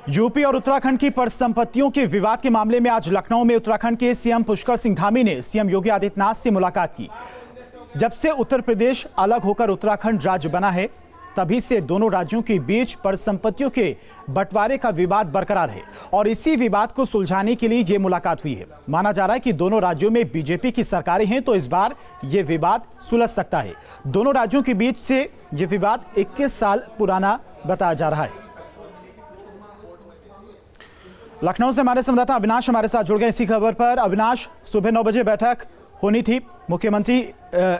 UP और उत्तराखंड की परिसंपत्तियों के विवाद के मामले में आज लखनऊ में उत्तराखंड के सीएम पुष्कर सिंह धामी ने सीएम योगी आदित्यनाथ से मुलाकात की। जब से उत्तर प्रदेश अलग होकर उत्तराखंड राज्य बना है, तभी से दोनों राज्यों के बीच परिसंपत्तियों के बंटवारे का विवाद बरकरार है और इसी विवाद को सुलझाने के लिए ये मुलाकात हुई है। माना जा रहा है कि दोनों राज्यों में बीजेपी की सरकारें हैं, तो इस बार ये विवाद सुलझ सकता है। दोनों राज्यों के बीच से ये विवाद 21 साल पुराना बताया जा रहा है। लखनऊ से हमारे संवाददाता अविनाश हमारे साथ जुड़ गए इसी खबर पर। अविनाश, सुबह 9 बजे बैठक होनी थी, मुख्यमंत्री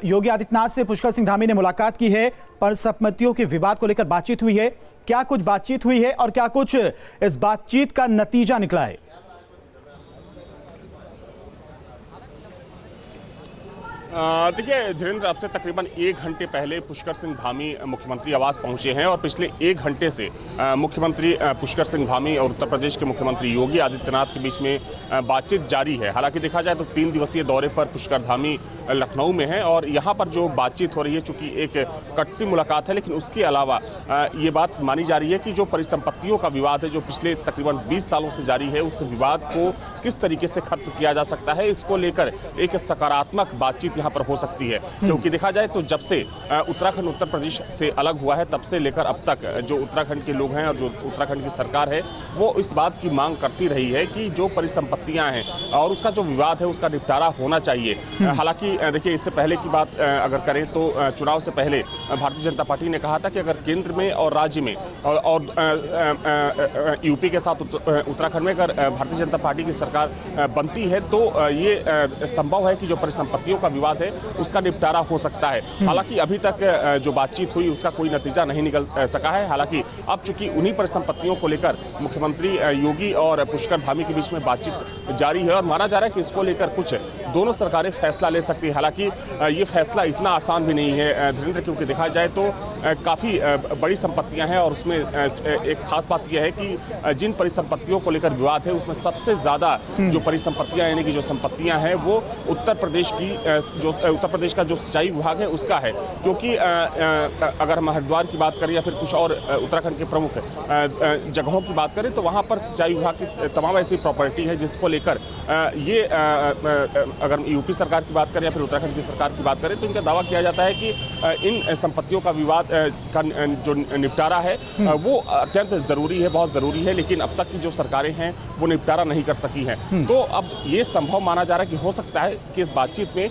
योगी आदित्यनाथ से पुष्कर सिंह धामी ने मुलाकात की है, परिसंपत्तियों के विवाद को लेकर बातचीत हुई है। क्या कुछ बातचीत हुई है और क्या कुछ इस बातचीत का नतीजा निकला है? देखिए धीरेन्द्र, अब से तकरीबन 1 घंटे पहले पुष्कर सिंह धामी मुख्यमंत्री आवास पहुंचे हैं और पिछले 1 घंटे से मुख्यमंत्री पुष्कर सिंह धामी और उत्तर प्रदेश के मुख्यमंत्री योगी आदित्यनाथ के बीच में बातचीत जारी है। हालांकि देखा जाए तो 3 दिवसीय दौरे पर पुष्कर धामी लखनऊ में है और यहाँ पर जो बातचीत हो रही है, चूंकि एक कटसी मुलाकात है, लेकिन उसके अलावा ये बात मानी जा रही है कि जो परिसंपत्तियों का विवाद है, जो पिछले तकरीबन 20 सालों से जारी है, उस विवाद को किस तरीके से खत्म किया जा सकता है, इसको लेकर एक सकारात्मक बातचीत पर हो सकती है। क्योंकि देखा जाए तो जब से उत्तराखंड उत्तर प्रदेश से अलग हुआ है, तब से लेकर अब तक जो उत्तराखंड के लोग हैं और जो उत्तराखंड की सरकार है, वो इस बात की मांग करती रही है कि जो परिसंपत्तियां हैं और उसका जो विवाद है, उसका निपटारा होना चाहिए। हालांकि देखिए, इससे पहले की बात अगर करें तो चुनाव से पहले भारतीय जनता पार्टी ने कहा था कि अगर केंद्र में और राज्य में और यूपी के साथ उत्तराखंड में अगर भारतीय जनता पार्टी की सरकार बनती है, तो ये संभव है कि जो परिसंपत्तियों का विवाद है, उसका निपटारा हो सकता है। हालांकि अभी तक जो बातचीत हुई, उसका कोई नतीजा नहीं निकल सका है। हालांकि अब चूंकि उन्हीं परिसंपत्तियों को लेकर मुख्यमंत्री योगी और पुष्कर धामी के बीच में बातचीत जारी है और माना जा रहा है कि इसको लेकर कुछ दोनों सरकारें फैसला ले सकती है। हालांकि ये फैसला इतना आसान भी नहीं है धीरेन्द्र, क्योंकि देखा जाए तो काफ़ी बड़ी संपत्तियां हैं और उसमें एक खास बात यह है कि जिन परिसंपत्तियों को लेकर विवाद है, उसमें सबसे ज़्यादा जो परिसंपत्तियां यानी कि जो संपत्तियां हैं, वो उत्तर प्रदेश का जो सिंचाई विभाग है उसका है। क्योंकि अगर हम हरिद्वार की बात करें या फिर कुछ और उत्तराखंड के प्रमुख जगहों की बात करें, तो वहाँ पर सिंचाई विभाग की तमाम ऐसी प्रॉपर्टी है जिसको लेकर ये अगर यूपी सरकार की बात करें या फिर उत्तराखंड की सरकार की बात करें, तो इनका दावा किया जाता है कि इन संपत्तियों का विवाद का जो निपटारा है वो अत्यंत ज़रूरी है, बहुत ज़रूरी है। लेकिन अब तक की जो सरकारें हैं वो निपटारा नहीं कर सकी हैं। तो अब ये संभव माना जा रहा है कि हो सकता है कि इस बातचीत में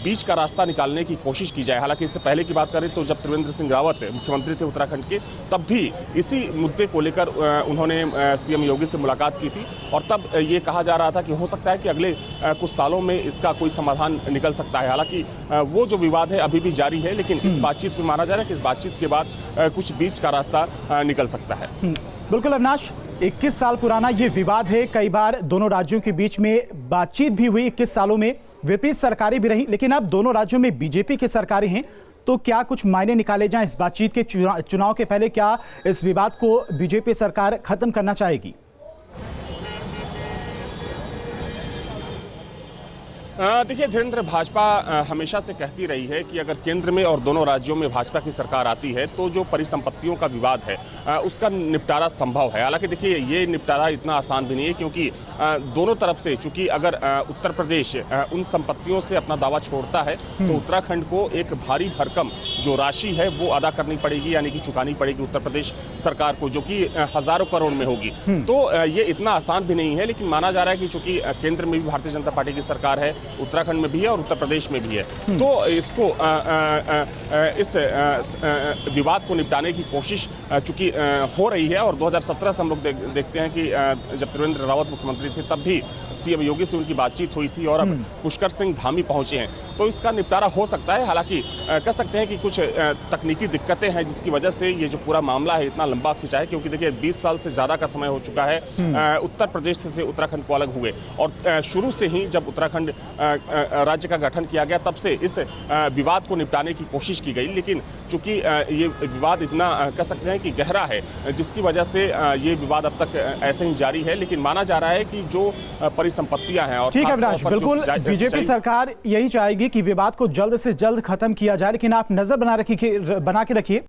बीच का रास्ता निकालने की कोशिश की जाए। हालांकि इससे पहले की बात करें तो जब त्रिवेंद्र सिंह रावत मुख्यमंत्री थे उत्तराखंड के, तब भी इसी मुद्दे को लेकर उन्होंने सीएम योगी से मुलाकात की थी और तब ये कहा जा रहा था कि हो सकता है कि अगले कुछ सालों में इसका कोई समाधान निकल सकता है। हालांकि वो जो विवाद है अभी भी जारी है, लेकिन इस बातचीत में माना जा रहा है कि इस बातचीत के बाद कुछ बीच का रास्ता निकल सकता है। बिल्कुल अविनाश, 21 साल पुराना ये विवाद है। कई बार दोनों राज्यों के बीच में बातचीत भी हुई, 21 सालों में विपरीत सरकारें भी रही, लेकिन अब दोनों राज्यों में बीजेपी की सरकारें हैं। तो क्या कुछ मायने निकाले जाएं इस बातचीत के? चुनाव के पहले क्या इस विवाद को बीजेपी सरकार खत्म करना चाहेगी? देखिए धीरेन्द्र, भाजपा हमेशा से कहती रही है कि अगर केंद्र में और दोनों राज्यों में भाजपा की सरकार आती है, तो जो परिसंपत्तियों का विवाद है उसका निपटारा संभव है। हालांकि देखिए, ये निपटारा इतना आसान भी नहीं है, क्योंकि दोनों तरफ से, चूंकि अगर उत्तर प्रदेश उन संपत्तियों से अपना दावा छोड़ता है, तो उत्तराखंड को एक भारी भरकम जो राशि है वो अदा करनी पड़ेगी, यानी कि चुकानी पड़ेगी उत्तर प्रदेश सरकार को, जो कि हजारों करोड़ में होगी। तो ये इतना आसान भी नहीं है, लेकिन माना जा रहा है कि चूंकि केंद्र में भी भारतीय जनता पार्टी की सरकार है, उत्तराखंड में भी है और उत्तर प्रदेश में भी है, तो इसको इस विवाद को निपटाने की कोशिश चूंकि हो रही है। और 2017 से हम लोग देखते हैं कि जब त्रिवेंद्र रावत मुख्यमंत्री थे, तब भी सीएम योगी से उनकी बातचीत हुई थी और अब पुष्कर सिंह धामी पहुंचे हैं, तो इसका निपटारा हो सकता है। हालांकि कह सकते हैं कि कुछ तकनीकी दिक्कतें हैं जिसकी वजह से ये जो पूरा मामला है इतना लंबा खिंचा है, क्योंकि देखिए 20 साल से ज़्यादा का समय हो चुका है उत्तर प्रदेश से उत्तराखंड को अलग हुए, और शुरू से ही जब उत्तराखंड राज्य का गठन किया गया, तब से इस विवाद को निपटाने की कोशिश की गई। लेकिन चूंकि ये विवाद इतना कह सकते हैं कि गहरा है, जिसकी वजह से ये विवाद अब तक ऐसे ही जारी है। लेकिन माना जा रहा है कि जो परिसंपत्तियां हैं, और ठीक है अविनाश, बिल्कुल बीजेपी सरकार यही चाहेगी कि विवाद को जल्द से जल्द खत्म किया जाए, लेकिन आप नजर बना के रखिए।